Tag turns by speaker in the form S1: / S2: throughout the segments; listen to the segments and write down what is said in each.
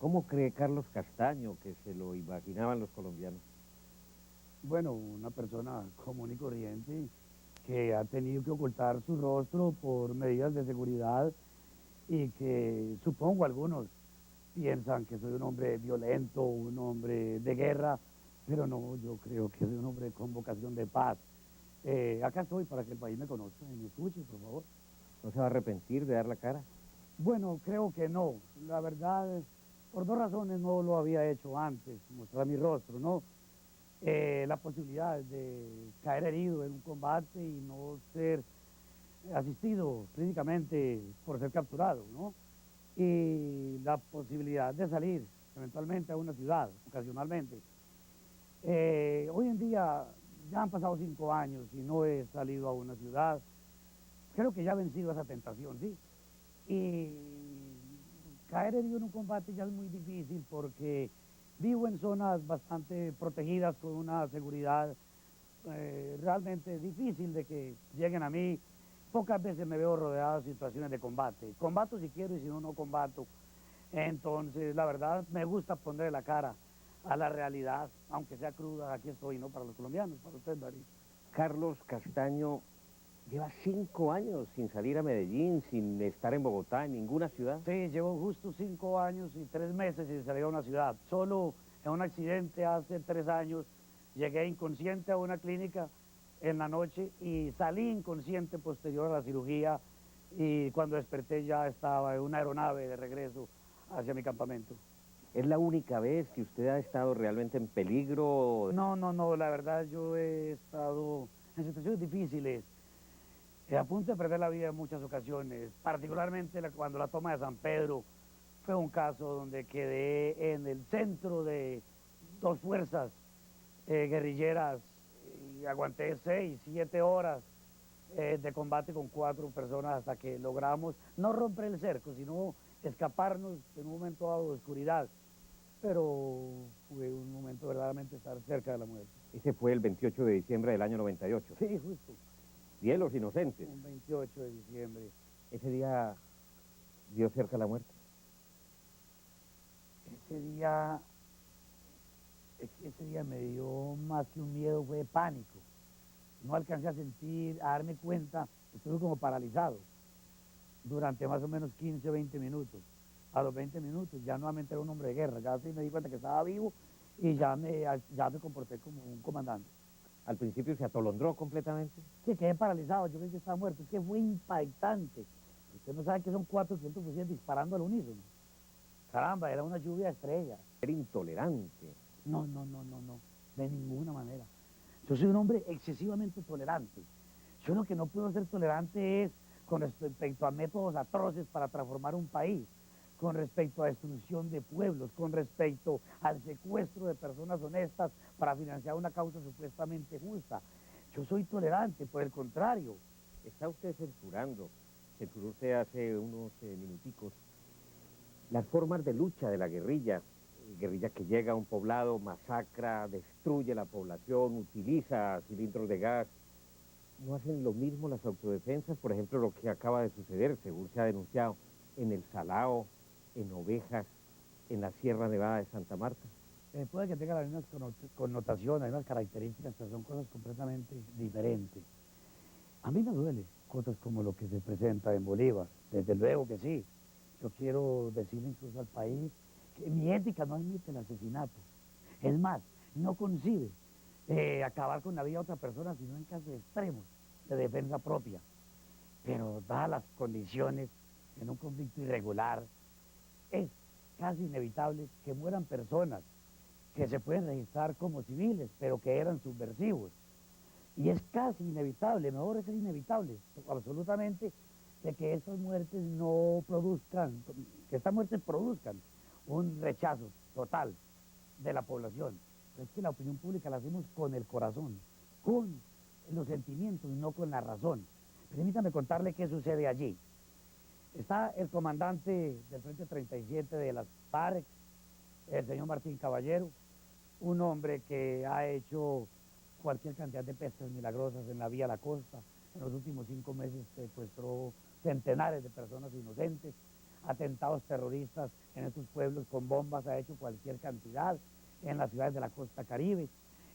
S1: ¿Cómo cree Carlos Castaño que se lo imaginaban los colombianos?
S2: Bueno, una persona común y corriente que ha tenido que ocultar su rostro por medidas de seguridad y que supongo algunos piensan que soy un hombre violento, un hombre de guerra, pero no, yo creo que soy un hombre con vocación de paz. Acá estoy para que el país me conozca y me escuche, por favor.
S1: ¿No se va a arrepentir de dar la cara?
S2: Bueno, creo que no. La verdad, por dos razones no lo había hecho antes, mostrar mi rostro, ¿no? La posibilidad de caer herido en un combate y no ser asistido clínicamente por ser capturado, ¿no? Y la posibilidad de salir eventualmente a una ciudad, ocasionalmente. Hoy en día ya han pasado 5 años y no he salido a una ciudad. Creo que ya he vencido esa tentación, ¿sí? Y caer herido en un combate ya es muy difícil porque vivo en zonas bastante protegidas con una seguridad realmente difícil de que lleguen a mí. Pocas veces me veo rodeado de situaciones de combate. Combato si quiero y si no, no combato. Entonces, la verdad, me gusta poner la cara a la realidad, aunque sea cruda, aquí estoy, ¿no? Para los colombianos, para usted, Darío.
S1: Carlos Castaño lleva 5 años sin salir a Medellín, sin estar en Bogotá, en ninguna ciudad.
S2: Sí, llevo justo 5 años y 3 meses sin salir a una ciudad. Solo en un accidente hace 3 años llegué inconsciente a una clínica en la noche y salí inconsciente posterior a la cirugía y cuando desperté ya estaba en una aeronave de regreso hacia mi campamento.
S1: ¿Es la única vez que usted ha estado realmente en peligro?
S2: No, no, no, la verdad yo he estado en situaciones difíciles, a punto de perder la vida en muchas ocasiones, particularmente cuando la toma de San Pedro fue un caso donde quedé en el centro de dos fuerzas guerrilleras y aguanté 6, 7 horas de combate con 4 personas hasta que logramos no romper el cerco, sino escaparnos en un momento dado de oscuridad. Pero fue un momento verdaderamente estar cerca de la muerte.
S1: Ese fue el 28 de diciembre del año 98.
S2: Sí, justo,
S1: Día de los Inocentes.
S2: un 28 de diciembre.
S1: Ese día dio cerca la muerte.
S2: Ese día, ese día me dio más que un miedo, fue pánico. No alcancé a sentir, a darme cuenta, estuve como paralizado durante más o menos 15 o 20 minutos. A los 20 minutos ya nuevamente era un hombre de guerra, ya sí me di cuenta que estaba vivo y ya me comporté como un comandante.
S1: Al principio se atolondró completamente.
S2: Sí, quedé paralizado, yo creí que estaba muerto, es que fue impactante. Usted no sabe que son 400 fusiles disparando al unísono. Caramba, era una lluvia de estrellas.
S1: Era intolerante.
S2: No, no, no, no, no, de ninguna manera. Yo soy un hombre excesivamente tolerante. Yo lo que no puedo ser tolerante es con respecto a métodos atroces para transformar un país, con respecto a destrucción de pueblos, con respecto al secuestro de personas honestas para financiar una causa supuestamente justa. Yo soy tolerante, por el contrario.
S1: Está usted censuró usted hace unos minuticos, las formas de lucha de la guerrilla. Guerrilla que llega a un poblado, masacra, destruye la población, utiliza cilindros de gas. ¿No hacen lo mismo las autodefensas? Por ejemplo, lo que acaba de suceder, según se ha denunciado, en el Salao, en Ovejas, en la Sierra Nevada de Santa Marta.
S2: Puede que tenga las mismas connotaciones, las mismas características, pero son cosas completamente diferentes. A mí me duele cosas como lo que se presenta en Bolívar, desde luego que sí. Yo quiero decirle incluso al país que mi ética no admite el asesinato. Es más, no concibe acabar con la vida de otra persona, sino en casos extremos de defensa propia. Pero dadas las condiciones en un conflicto irregular, es casi inevitable que mueran personas que se pueden registrar como civiles, pero que eran subversivos. Y es casi inevitable, mejor es inevitable, absolutamente, de que estas muertes no produzcan, que estas muertes produzcan un rechazo total de la población. Pero es que la opinión pública la hacemos con el corazón, con los sentimientos, no con la razón. Permítame contarle qué sucede allí. Está el comandante del Frente 37 de las FARC, el señor Martín Caballero, un hombre que ha hecho cualquier cantidad de pescas milagrosas en la vía a la costa. En los últimos 5 meses secuestró centenares de personas inocentes, atentados terroristas en estos pueblos con bombas, ha hecho cualquier cantidad en las ciudades de la costa Caribe.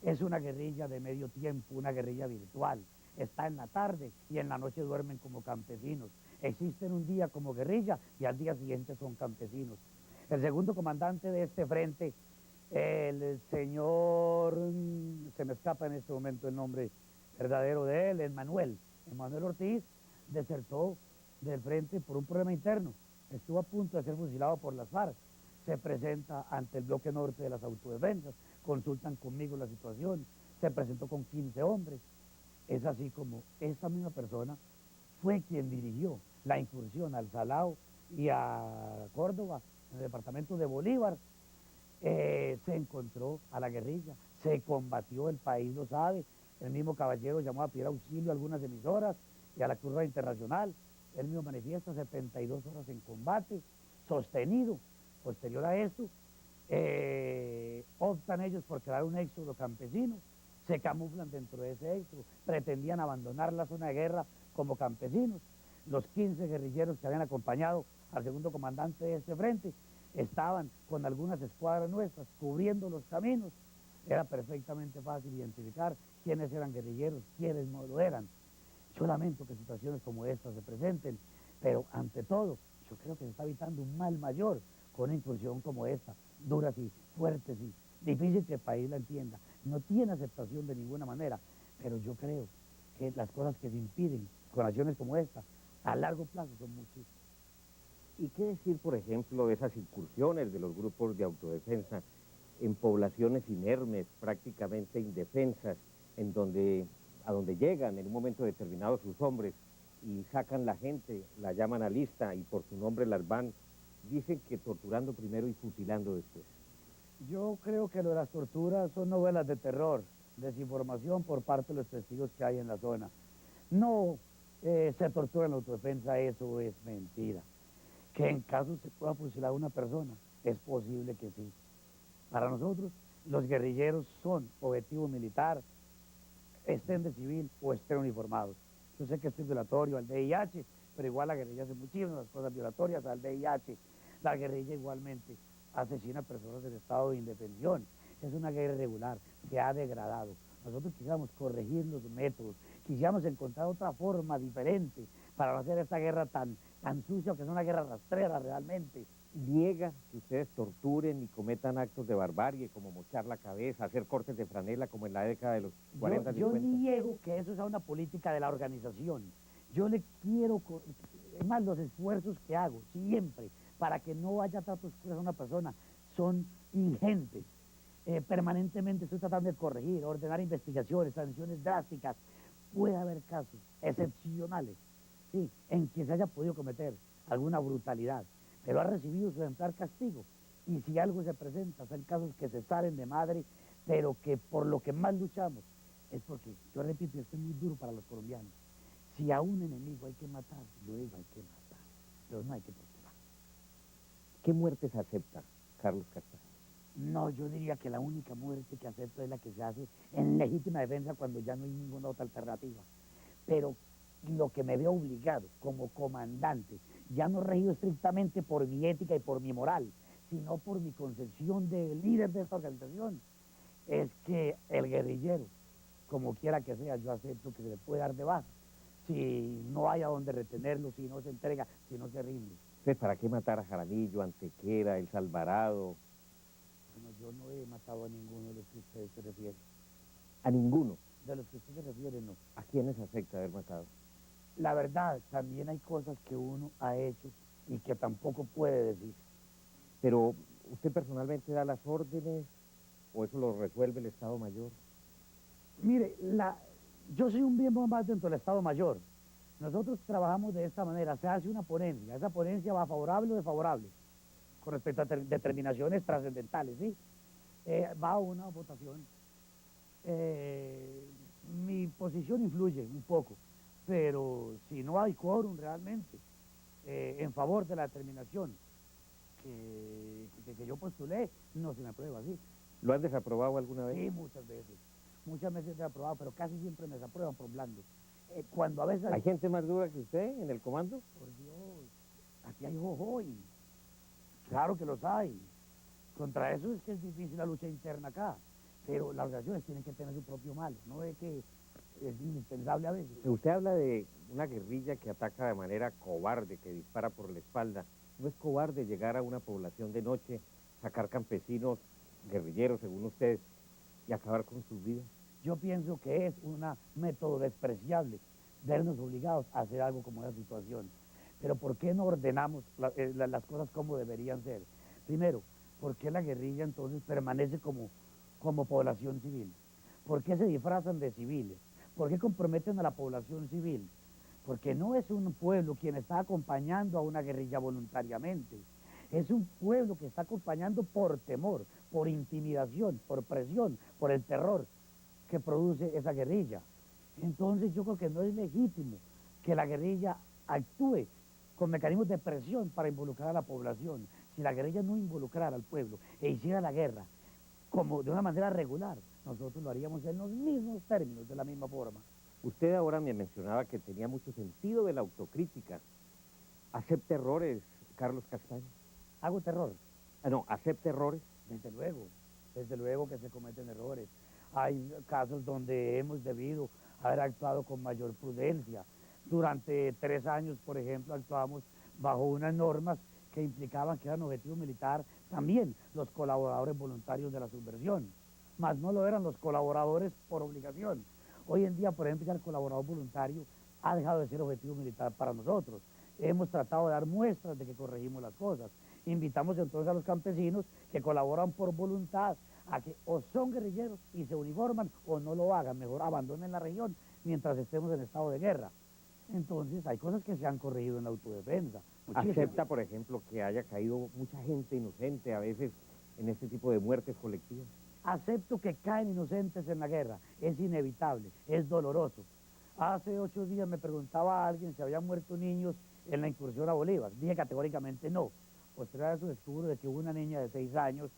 S2: Es una guerrilla de medio tiempo, una guerrilla virtual. Está en la tarde y en la noche duermen como campesinos. Existen un día como guerrilla y al día siguiente son campesinos. El segundo comandante de este frente, el señor, se me escapa en este momento el nombre verdadero de él, Emmanuel Ortiz, desertó del frente por un problema interno. Estuvo a punto de ser fusilado por las FARC. Se presenta ante el bloque norte de las autodefensas, consultan conmigo la situación, se presentó con 15 hombres. Es así como esta misma persona fue quien dirigió la incursión al Salao y a Córdoba, en el departamento de Bolívar. Se encontró a la guerrilla, se combatió, el país lo sabe. El mismo caballero llamó a pedir auxilio a algunas emisoras y a la Cruz Roja Internacional. Él mismo manifiesta 72 horas en combate, sostenido. Posterior a esto, optan ellos por crear un éxodo campesino, se camuflan dentro de ese éxodo, pretendían abandonar la zona de guerra como campesinos. Los 15 guerrilleros que habían acompañado al segundo comandante de este frente estaban con algunas escuadras nuestras cubriendo los caminos. Era perfectamente fácil identificar quiénes eran guerrilleros, quiénes no lo eran. Yo lamento que situaciones como estas se presenten, pero ante todo, yo creo que se está evitando un mal mayor con una incursión como esta, duras y fuertes y difícil que el país la entienda. No tiene aceptación de ninguna manera, pero yo creo que las cosas que se impiden con acciones como esta, a largo plazo son muchísimas.
S1: ¿Y qué decir, por ejemplo, de esas incursiones de los grupos de autodefensa en poblaciones inermes, prácticamente indefensas, a donde llegan en un momento determinado sus hombres y sacan la gente, la llaman a lista y por su nombre las van, dicen que torturando primero y fusilando después?
S2: Yo creo que lo de las torturas son novelas de terror, desinformación por parte de los testigos que hay en la zona. No se tortura en la autodefensa, eso es mentira. Que en caso se pueda fusilar a una persona, es posible que sí. Para nosotros, los guerrilleros son objetivo militar, estén de civil o estén uniformados. Yo sé que esto es violatorio al VIH, pero igual la guerrilla hace muchísimas cosas violatorias al VIH. La guerrilla igualmente asesina a personas en estado de indefensión. Es una guerra irregular, se ha degradado. Nosotros quisiéramos corregir los métodos, quisiéramos encontrar otra forma diferente para no hacer esta guerra tan sucia, que es una guerra rastrera realmente.
S1: Niega que ustedes torturen y cometan actos de barbarie, como mochar la cabeza, hacer cortes de franela, como en la década de los 40,
S2: Yo
S1: 50.
S2: niego que eso sea una política de la organización. Yo le quiero, es más, los esfuerzos que hago siempre para que no haya tratos crueles a una persona son ingentes. Permanentemente estoy tratando de corregir, ordenar investigaciones, sanciones drásticas. Puede haber casos excepcionales, sí, en que se haya podido cometer alguna brutalidad, pero ha recibido su ejemplar castigo. Y si algo se presenta, son casos que se salen de madre, pero que por lo que más luchamos es porque, yo repito, esto es muy duro para los colombianos. Si a un enemigo hay que matar, yo digo hay que matar, pero no hay que torturar.
S1: ¿Qué muertes acepta Carlos Castaño?
S2: No, yo diría que la única muerte que acepto es la que se hace en legítima defensa cuando ya no hay ninguna otra alternativa. Pero lo que me veo obligado como comandante, ya no regido estrictamente por mi ética y por mi moral, sino por mi concepción de líder de esta organización, es que el guerrillero, como quiera que sea, yo acepto que se le puede dar de baja. Si no hay a dónde retenerlo, si no se entrega, si no se rinde.
S1: Entonces, ¿para qué matar a Jaramillo, Antequera, El Alvarado?
S2: Bueno, yo no he matado a ninguno de los que ustedes se refieren.
S1: A ninguno.
S2: De los que ustedes se refieren, no.
S1: ¿A quiénes afecta haber matado?
S2: La verdad, también hay cosas que uno ha hecho y que tampoco puede decir.
S1: Pero, ¿usted personalmente da las órdenes o eso lo resuelve el Estado Mayor?
S2: Mire, yo soy un miembro más dentro del Estado Mayor. Nosotros trabajamos de esta manera, se hace una ponencia, esa ponencia va favorable o desfavorable con respecto a determinaciones trascendentales, ¿sí? Va a una votación. Mi posición influye un poco, pero si no hay quórum realmente en favor de la determinación que yo postulé, no se me aprueba, ¿sí?
S1: ¿Lo han desaprobado alguna vez?
S2: Sí, muchas veces. Muchas veces he aprobado, pero casi siempre me desaprueban por blando. Cuando a veces...
S1: ¿Hay gente más dura que usted en el comando?
S2: Por Dios, aquí hay jojoy, claro que los hay. Contra eso es que es difícil la lucha interna acá, pero las organizaciones tienen que tener su propio mal, no es que es indispensable a veces.
S1: Usted habla de una guerrilla que ataca de manera cobarde, que dispara por la espalda. ¿No es cobarde llegar a una población de noche, sacar campesinos, guerrilleros, según usted, y acabar con sus vidas?
S2: Yo pienso que es un método despreciable vernos obligados a hacer algo como esa situación. Pero ¿por qué no ordenamos las cosas como deberían ser? Primero, ¿por qué la guerrilla entonces permanece como población civil? ¿Por qué se disfrazan de civiles? ¿Por qué comprometen a la población civil? Porque no es un pueblo quien está acompañando a una guerrilla voluntariamente. Es un pueblo que está acompañando por temor, por intimidación, por presión, por el terror que produce esa guerrilla. Entonces yo creo que no es legítimo que la guerrilla actúe con mecanismos de presión para involucrar a la población. Si la guerrilla no involucrara al pueblo e hiciera la guerra como de una manera regular, nosotros lo haríamos en los mismos términos, de la misma forma.
S1: Usted ahora me mencionaba que tenía mucho sentido de la autocrítica. ¿Acepta errores, Carlos Castaño?
S2: Hago terror.
S1: No, ¿acepta errores?
S2: Desde luego que se cometen errores. Hay casos donde hemos debido haber actuado con mayor prudencia. Durante 3 años, por ejemplo, actuamos bajo unas normas que implicaban que eran objetivo militar también los colaboradores voluntarios de la subversión, mas no lo eran los colaboradores por obligación. Hoy en día, por ejemplo, ya el colaborador voluntario ha dejado de ser objetivo militar para nosotros. Hemos tratado de dar muestras de que corregimos las cosas. Invitamos entonces a los campesinos que colaboran por voluntad a que o son guerrilleros y se uniforman o no lo hagan, mejor abandonen la región mientras estemos en estado de guerra. Entonces hay cosas que se han corregido en la autodefensa. Muchísimas.
S1: ¿Acepta, por ejemplo, que haya caído mucha gente inocente a veces en este tipo de muertes colectivas?
S2: Acepto que caen inocentes en la guerra, es inevitable, es doloroso. Hace 8 días me preguntaba a alguien si habían muerto niños en la incursión a Bolívar. Dije categóricamente no. Posterior a eso descubro de que hubo una niña de 6 años.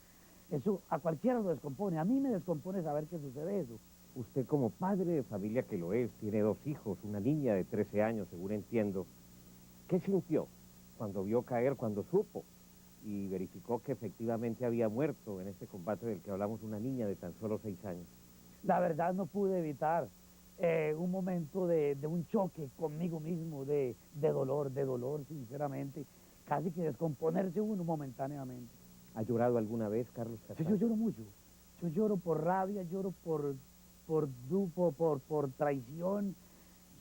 S2: Eso a cualquiera lo descompone. A mí me descompone saber que sucede eso.
S1: Usted, como padre de familia que lo es, tiene 2 hijos, una niña de 13 años, según entiendo. ¿Qué sintió cuando vio caer, cuando supo y verificó que efectivamente había muerto en este combate del que hablamos una niña de tan solo 6 años?
S2: La verdad no pude evitar un momento de un choque conmigo mismo, de dolor, sinceramente. Casi que descomponerse uno momentáneamente.
S1: ¿Ha llorado alguna vez, Carlos
S2: Sí,
S1: Castaño?
S2: yo lloro mucho. Yo lloro por rabia, lloro por traición,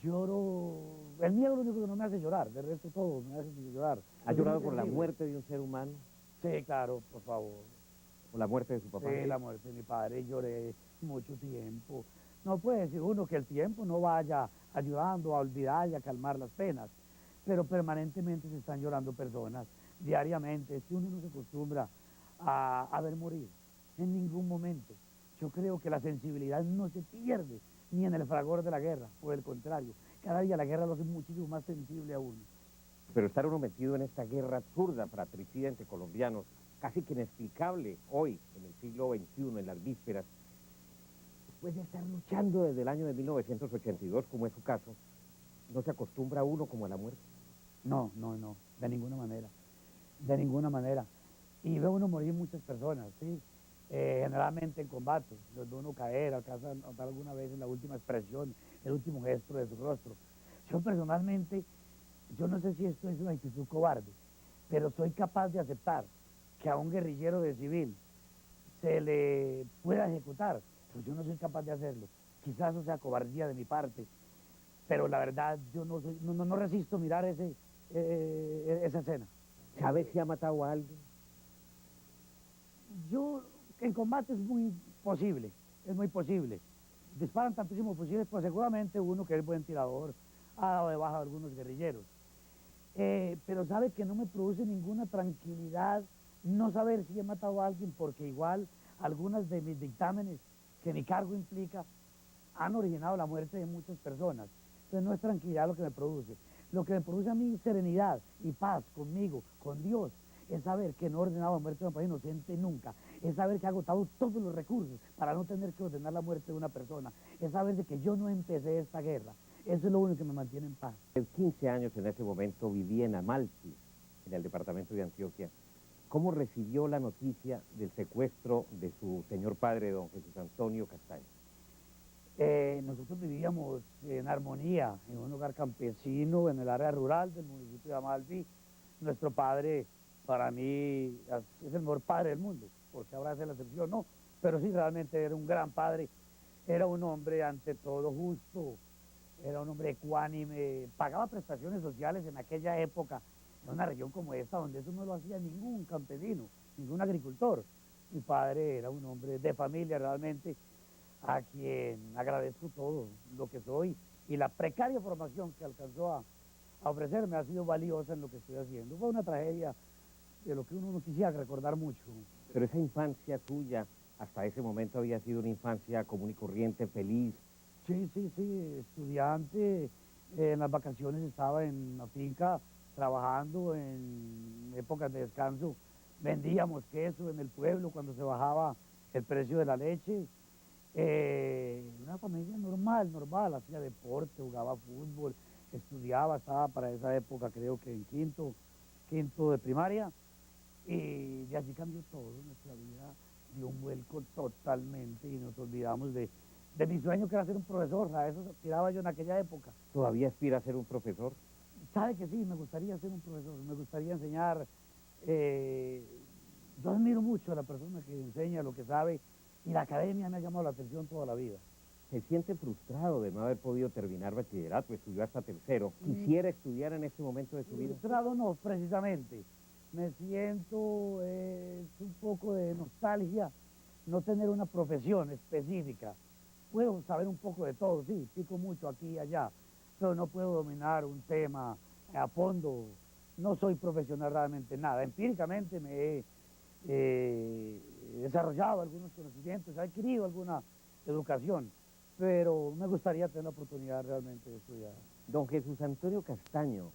S2: lloro. El miedo es lo único que no me hace llorar, de resto todo me hace llorar.
S1: ¿Ha llorado por la muerte de un ser humano?
S2: Sí, claro, por favor.
S1: ¿Por la muerte de su papá?
S2: Sí, la muerte de mi padre, lloré mucho tiempo. No puede decir uno que el tiempo no vaya ayudando a olvidar y a calmar las penas, pero permanentemente se están llorando personas, diariamente. Es que uno no se acostumbra a ver morir en ningún momento. Yo creo que la sensibilidad no se pierde ni en el fragor de la guerra, por el contrario, cada día la guerra lo hace muchísimo más sensible a uno.
S1: Pero estar uno metido en esta guerra absurda, fratricida entre colombianos, casi que inexplicable hoy, en el siglo XXI, en las vísperas, después de estar luchando desde el año de 1982, como es su caso, ¿no se acostumbra uno como a la muerte?
S2: No, de ninguna manera, de ninguna manera. Y ve uno morir muchas personas, ¿sí? Generalmente en combates, los ve uno caer, alcanza a notar alguna vez en la última expresión, el último gesto de su rostro. Yo personalmente, yo no sé si esto es una actitud cobarde, pero soy capaz de aceptar que a un guerrillero de civil se le pueda ejecutar, pero yo no soy capaz de hacerlo. Quizás eso sea cobardía de mi parte, pero la verdad yo no resisto mirar esa escena.
S1: ¿Sabe si ha matado a alguien?
S2: Yo, en combate es muy posible, disparan tantísimos fusiles, pues seguramente uno que es buen tirador ha dado de baja a algunos guerrilleros. Pero sabe que no me produce ninguna tranquilidad no saber si he matado a alguien, porque igual algunas de mis dictámenes que mi cargo implica han originado la muerte de muchas personas. Entonces no es tranquilidad lo que me produce. Lo que me produce a mí serenidad y paz conmigo, con Dios, es saber que no he ordenado la muerte de un país inocente nunca, es saber que he agotado todos los recursos para no tener que ordenar la muerte de una persona, es saber de que yo no empecé esta guerra. Eso es lo único que me mantiene en paz.
S1: 15 años en ese momento vivía en Amalfi. en el departamento de Antioquia. ¿Cómo recibió la noticia del secuestro de su señor padre, don Jesús Antonio Castaño?
S2: Nosotros vivíamos en armonía, en un hogar campesino, en el área rural del municipio de Amalfi. Nuestro padre, para mí, es el mejor padre del mundo, porque ahora es la excepción, no, pero sí, realmente era un gran padre, era un hombre ante todo justo, era un hombre ecuánime, pagaba prestaciones sociales en aquella época, en una región como esta, donde eso no lo hacía ningún campesino, ningún agricultor. Mi padre era un hombre de familia realmente, a quien agradezco todo lo que soy, y la precaria formación que alcanzó a ofrecerme ha sido valiosa en lo que estoy haciendo. Fue una tragedia de lo que uno no quisiera recordar mucho.
S1: Pero esa infancia tuya, hasta ese momento había sido una infancia común y corriente, feliz.
S2: Sí, sí, sí, estudiante, en las vacaciones estaba en la finca trabajando, en épocas de descanso vendíamos queso en el pueblo cuando se bajaba el precio de la leche. Una familia normal, normal, hacía deporte, jugaba fútbol, estudiaba, estaba para esa época creo que en quinto de primaria, y de allí cambió todo, nuestra vida dio un vuelco totalmente y nos olvidamos de mi sueño, que era ser un profesor. A eso aspiraba yo en aquella época.
S1: ¿Todavía aspira a ser un profesor?
S2: Sabe que sí, me gustaría ser un profesor, me gustaría enseñar. Yo admiro mucho a la persona que enseña lo que sabe, y la academia me ha llamado la atención toda la vida.
S1: ¿Se siente frustrado de no haber podido terminar bachillerato? Estudió hasta tercero. ¿Quisiera estudiar en este momento de su vida?
S2: Frustrado no, precisamente. Me siento un poco de nostalgia no tener una profesión específica. Puedo saber un poco de todo, sí, pico mucho aquí y allá, pero no puedo dominar un tema a fondo. No soy profesional realmente en nada. Empíricamente me he desarrollado algunos conocimientos, he adquirido alguna educación, pero me gustaría tener la oportunidad realmente de estudiar.
S1: Don Jesús Antonio Castaño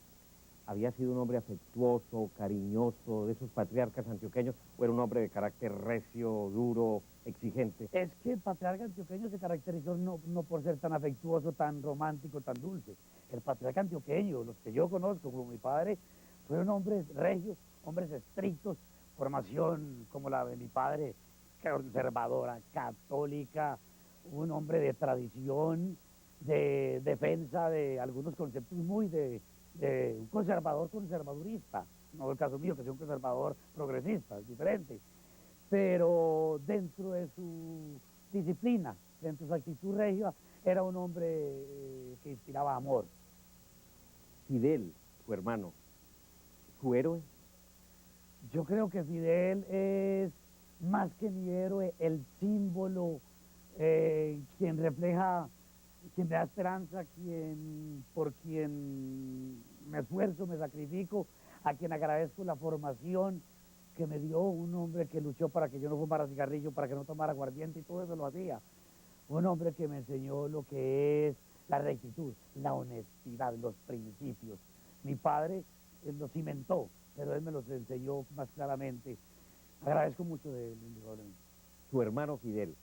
S1: había sido un hombre afectuoso, cariñoso, de esos patriarcas antioqueños, o era un hombre de carácter recio, duro, exigente.
S2: Es que el patriarca antioqueño se caracterizó no por ser tan afectuoso, tan romántico, tan dulce. El patriarca antioqueño, los que yo conozco, como mi padre, fueron hombres regios, hombres estrictos, formación como la de mi padre, conservadora, católica, un hombre de tradición, de defensa de algunos conceptos muy de un conservador conservadurista, no el caso mío, que soy un conservador progresista, es diferente, pero dentro de su disciplina, dentro de su actitud regia, era un hombre que inspiraba amor.
S1: Fidel, su hermano, su héroe.
S2: Yo creo que Fidel es más que mi héroe, el símbolo, quien refleja, quien me da esperanza, por quien me esfuerzo, me sacrifico, a quien agradezco la formación que me dio, un hombre que luchó para que yo no fumara cigarrillo, para que no tomara aguardiente, y todo eso lo hacía. Un hombre que me enseñó lo que es la rectitud, la honestidad, los principios. Mi padre los cimentó, pero él me los enseñó más claramente. Agradezco mucho de él, indudablemente.
S1: Su hermano Fidel,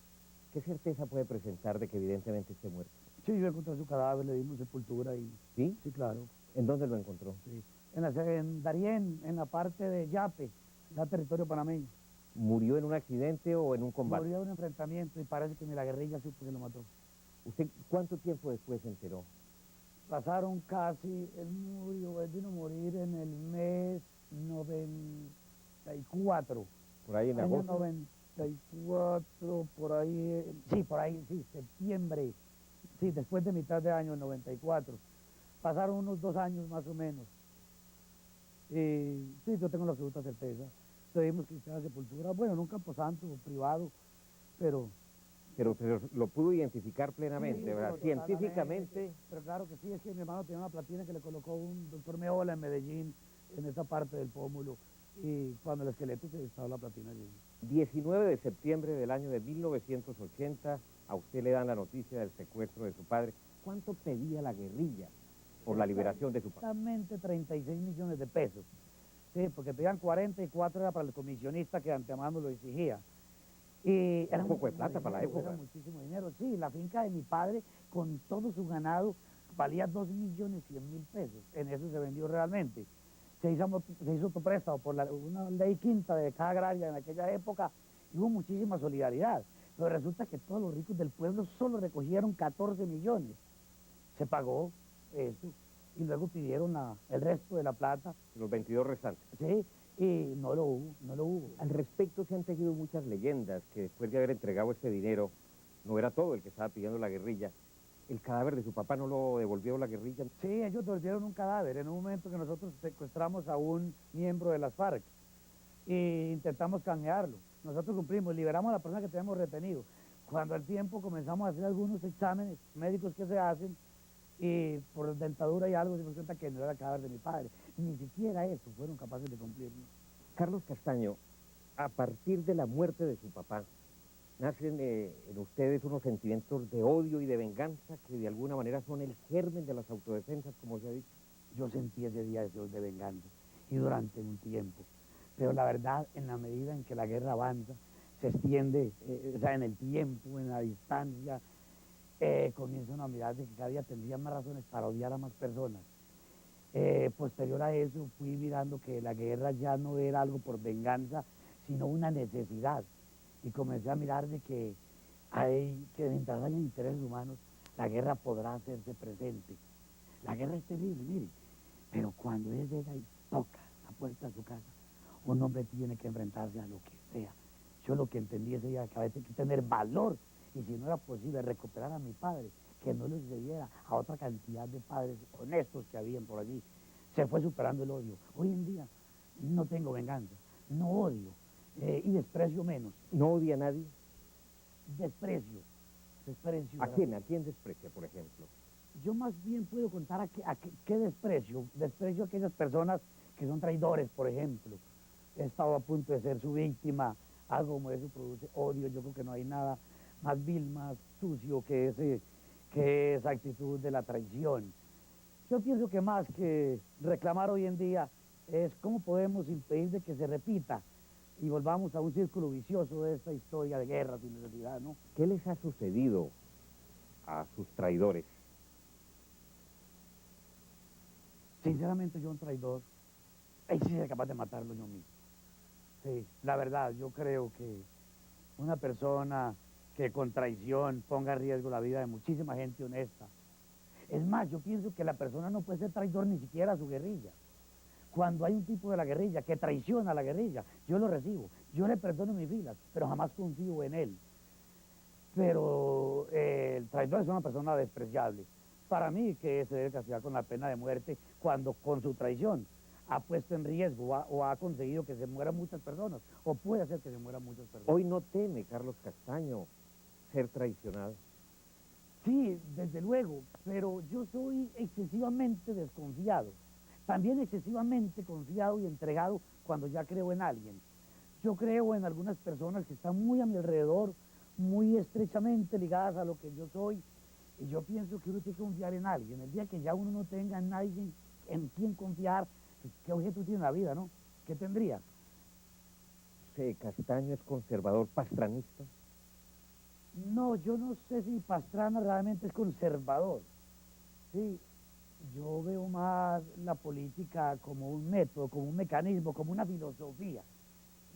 S1: ¿qué certeza puede presentar de que evidentemente esté muerto?
S2: Sí, yo encontré su cadáver, le dimos sepultura y...
S1: ¿Sí?
S2: Sí, claro.
S1: ¿En dónde lo encontró?
S2: Sí. En Darién, en la parte de Yape, la territorio panameño.
S1: ¿Murió en un accidente o en un combate?
S2: Murió en un enfrentamiento y parece que ni la guerrilla supo que lo mató.
S1: ¿Usted cuánto tiempo después se enteró?
S2: Pasaron casi, él vino a morir en el mes 94.
S1: ¿Por ahí en
S2: Año
S1: agosto?
S2: 94, por ahí, sí, septiembre. Sí, después de mitad de año, el 94. Pasaron unos 2 años más o menos. Sí, yo tengo la absoluta certeza. Tuvimos cristiana sepultura, bueno, en un camposanto privado, pero...
S1: Pero lo pudo identificar plenamente,
S2: Sí,
S1: ¿verdad?
S2: pero
S1: Científicamente.
S2: pero claro que sí, es que mi hermano tenía una platina que le colocó un doctor Meola en Medellín, en esa parte del pómulo, y cuando el esqueleto se estaba la platina allí.
S1: 19 de septiembre del año de 1980, a usted le dan la noticia del secuestro de su padre. ¿Cuánto pedía la guerrilla por la liberación de su padre?
S2: Exactamente 36 millones de pesos. Sí, porque pedían 44, era para el comisionista que antemano lo exigía. Y era
S1: Un poco de plata para la época.
S2: Era muchísimo dinero. Sí, la finca de mi padre, con todo su ganado, valía 2.100.000 pesos. En eso se vendió realmente. se hizo otro préstamo por una ley quinta de caja agraria en aquella época, y hubo muchísima solidaridad. Pero resulta que todos los ricos del pueblo solo recogieron 14 millones. Se pagó eso, y luego pidieron el resto de la plata,
S1: Los 22 restantes.
S2: ¿sí? Y no lo hubo, no lo hubo.
S1: Al respecto se han tejido muchas leyendas que después de haber entregado este dinero, no era todo el que estaba pidiendo la guerrilla. El cadáver de su papá no lo devolvió la guerrilla.
S2: Sí, ellos devolvieron un cadáver en un momento que nosotros secuestramos a un miembro de las FARC e intentamos canjearlo. Nosotros cumplimos, liberamos a la persona que teníamos retenido. Cuando al tiempo comenzamos a hacer algunos exámenes médicos que se hacen, y por dentadura y algo se dimos cuenta que no era el cadáver de mi padre. Ni siquiera eso fueron capaces de cumplirlo.
S1: Carlos Castaño, a partir de la muerte de su papá, nacen en ustedes unos sentimientos de odio y de venganza que de alguna manera son el germen de las autodefensas, como se ha dicho.
S2: Yo sentí ese día deseos de venganza, y durante un tiempo. Pero la verdad, en la medida en que la guerra avanza, se extiende, o sea, en el tiempo, en la distancia, comienza una mirar de que cada día tendría más razones para odiar a más personas. Posterior a eso, fui mirando que la guerra ya no era algo por venganza, sino una necesidad. Y comencé a mirar de que mientras haya intereses humanos, la guerra podrá hacerse presente. La guerra es terrible, mire, pero cuando ella llega y toca la puerta de su casa, un hombre tiene que enfrentarse a lo que sea. Yo lo que entendí ese día, que a veces hay que tener valor, y si no era posible recuperar a mi padre, que no le sucediera a otra cantidad de padres honestos que habían por allí. Se fue superando el odio. Hoy en día no tengo venganza, no odio, y desprecio menos.
S1: ¿No odia a nadie?
S2: Desprecio.
S1: ¿A quién? ¿A quién desprecia, por ejemplo?
S2: Yo más bien puedo contar qué desprecio. Desprecio a aquellas personas que son traidores, por ejemplo. He estado a punto de ser su víctima. Algo como eso produce odio. Yo creo que no hay nada más vil, más sucio que esa actitud de la traición. Yo pienso que más que reclamar hoy en día es cómo podemos impedir de que se repita y volvamos a un círculo vicioso de esta historia de guerra sin necesidad, ¿no?
S1: ¿Qué les ha sucedido a sus traidores?
S2: Sinceramente, yo un traidor, ahí sí sería capaz de matarlo yo mismo. Sí, la verdad, yo creo que una persona que con traición ponga en riesgo la vida de muchísima gente honesta. Es más, yo pienso que la persona no puede ser traidor ni siquiera a su guerrilla. Cuando hay un tipo de la guerrilla que traiciona a la guerrilla, yo lo recibo, yo le perdono mis filas, pero jamás confío en él. Pero el traidor es una persona despreciable. Para mí, que se debe castigar con la pena de muerte cuando con su traición ha puesto en riesgo o ha conseguido que se mueran muchas personas, o puede hacer que se mueran muchas personas.
S1: Hoy no teme Carlos Castaño ser traicionado.
S2: Sí, desde luego, pero yo soy excesivamente desconfiado. También excesivamente confiado y entregado cuando ya creo en alguien. Yo creo en algunas personas que están muy a mi alrededor, muy estrechamente ligadas a lo que yo soy, y yo pienso que uno tiene que confiar en alguien. El día que ya uno no tenga en nadie en quien confiar, pues, ¿qué objeto tiene la vida, no? ¿Qué tendría?
S1: Castaño es conservador pastranista.
S2: No, yo no sé si Pastrana realmente es conservador. Sí, yo veo más la política como un método, como un mecanismo, como una filosofía.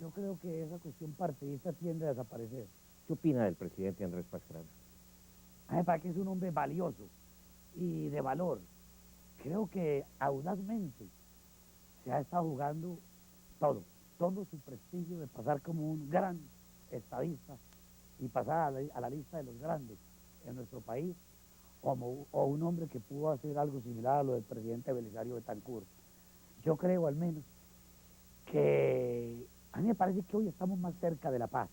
S2: Yo creo que esa cuestión partidista tiende a desaparecer.
S1: ¿Qué opina del presidente Andrés Pastrana?
S2: A mí me parece que es un hombre valioso y de valor. Creo que audazmente se ha estado jugando todo su prestigio de pasar como un gran estadista y pasar a la lista de los grandes en nuestro país, o un hombre que pudo hacer algo similar a lo del presidente Belisario Betancur. Yo creo al menos que a mí me parece que hoy estamos más cerca de la paz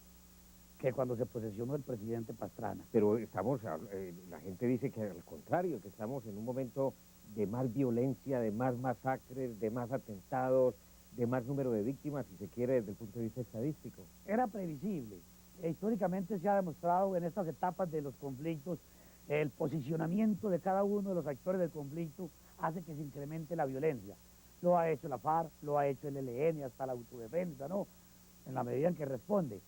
S2: que cuando se posesionó el presidente Pastrana.
S1: Pero estamos, la gente dice que al contrario, que estamos en un momento de más violencia, de más masacres, de más atentados, de más número de víctimas, si se quiere, desde el punto de vista estadístico.
S2: Era previsible. Históricamente se ha demostrado en estas etapas de los conflictos, el posicionamiento de cada uno de los actores del conflicto hace que se incremente la violencia. Lo ha hecho la FARC, lo ha hecho el ELN, hasta la autodefensa, ¿no? En la medida en que responde.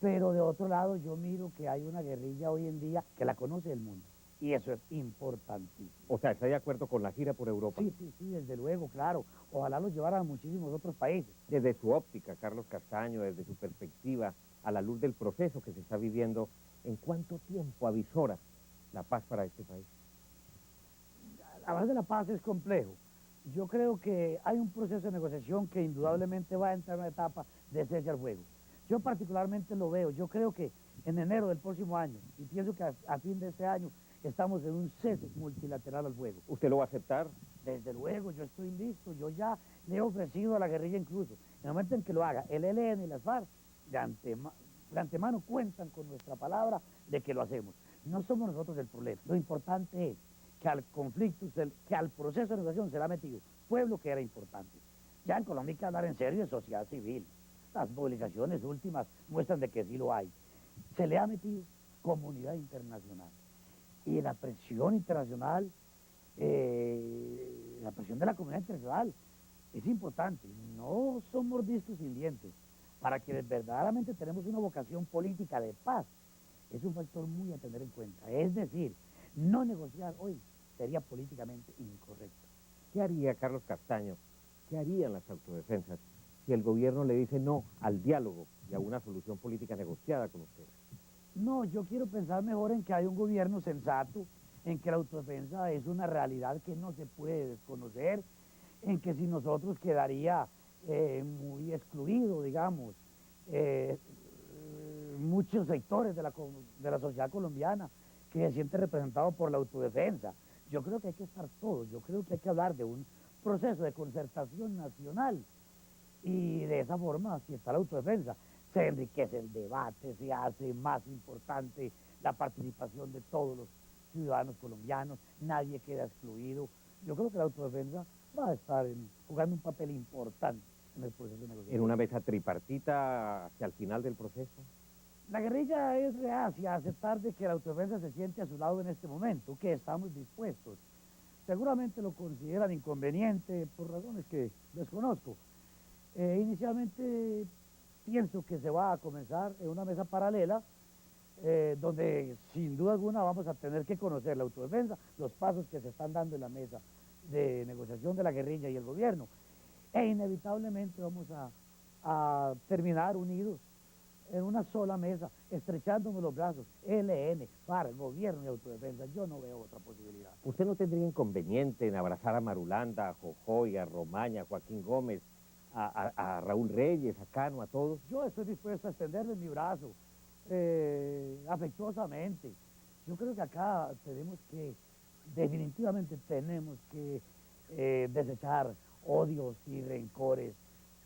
S2: Pero de otro lado yo miro que hay una guerrilla hoy en día que la conoce el mundo. Y eso es importantísimo.
S1: O sea, ¿está de acuerdo con la gira por Europa?
S2: Sí, sí, sí, desde luego, claro. Ojalá los llevaran a muchísimos otros países.
S1: Desde su óptica, Carlos Castaño, desde su perspectiva, a la luz del proceso que se está viviendo, ¿en cuánto tiempo avisora la paz para este país?
S2: Hablar de la paz es complejo. Yo creo que hay un proceso de negociación que indudablemente va a entrar en una etapa de cese al fuego. Yo particularmente lo veo. Yo creo que en enero del próximo año, y pienso que a fin de este año, estamos en un cese multilateral al fuego.
S1: ¿Usted lo va a aceptar?
S2: Desde luego, yo estoy listo. Yo ya le he ofrecido a la guerrilla incluso, en el momento en que lo haga el ELN y las FARC, de antemano cuentan con nuestra palabra de que lo hacemos. No somos nosotros el problema. Lo importante es que al conflicto, que al proceso de negociación se le ha metido pueblo, que era importante. Ya en Colombia hay que hablar en serio de sociedad civil. Las movilizaciones últimas muestran de que sí lo hay. Se le ha metido comunidad internacional. Y la presión internacional, la presión de la comunidad internacional es importante. No son mordiscos sin dientes. Para quienes verdaderamente tenemos una vocación política de paz, es un factor muy a tener en cuenta. Es decir, no negociar hoy sería políticamente incorrecto.
S1: ¿Qué haría Carlos Castaño? ¿Qué harían las autodefensas si el gobierno le dice no al diálogo y a una solución política negociada con ustedes?
S2: No, yo quiero pensar mejor en que hay un gobierno sensato, en que la autodefensa es una realidad que no se puede desconocer, en que si nosotros quedaría muy excluido, digamos, muchos sectores de la sociedad colombiana que se sienten representados por la autodefensa. Yo creo que hay que estar todos, yo creo que hay que hablar de un proceso de concertación nacional y de esa forma, si está la autodefensa, se enriquece el debate, se hace más importante la participación de todos los ciudadanos colombianos, nadie queda excluido. Yo creo que la autodefensa va a estar jugando un papel importante en el proceso de negociación.
S1: ¿En una mesa tripartita hacia el final del proceso?
S2: La guerrilla es reacia a aceptar de que la autodefensa se siente a su lado en este momento, que estamos dispuestos. Seguramente lo consideran inconveniente por razones que desconozco. Inicialmente pienso que se va a comenzar en una mesa paralela, donde sin duda alguna vamos a tener que conocer la autodefensa, los pasos que se están dando en la mesa de negociación de la guerrilla y el gobierno, e inevitablemente vamos a terminar unidos en una sola mesa, estrechándonos los brazos, ELN, FARC, gobierno y autodefensa. Yo no veo otra posibilidad.
S1: ¿Usted no tendría inconveniente en abrazar a Marulanda, a Jojoy, a Romaña, a Joaquín Gómez, a Raúl Reyes, a Cano, a todos?
S2: Yo estoy dispuesto a extenderles mi brazo, afectuosamente. Yo creo que acá definitivamente tenemos que desechar odios y rencores.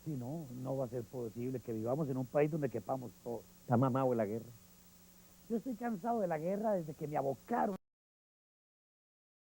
S2: Si no, no va a ser posible que vivamos en un país donde quepamos todos.
S1: ¿Está mamado en la guerra?
S2: Yo estoy cansado de la guerra desde que me abocaron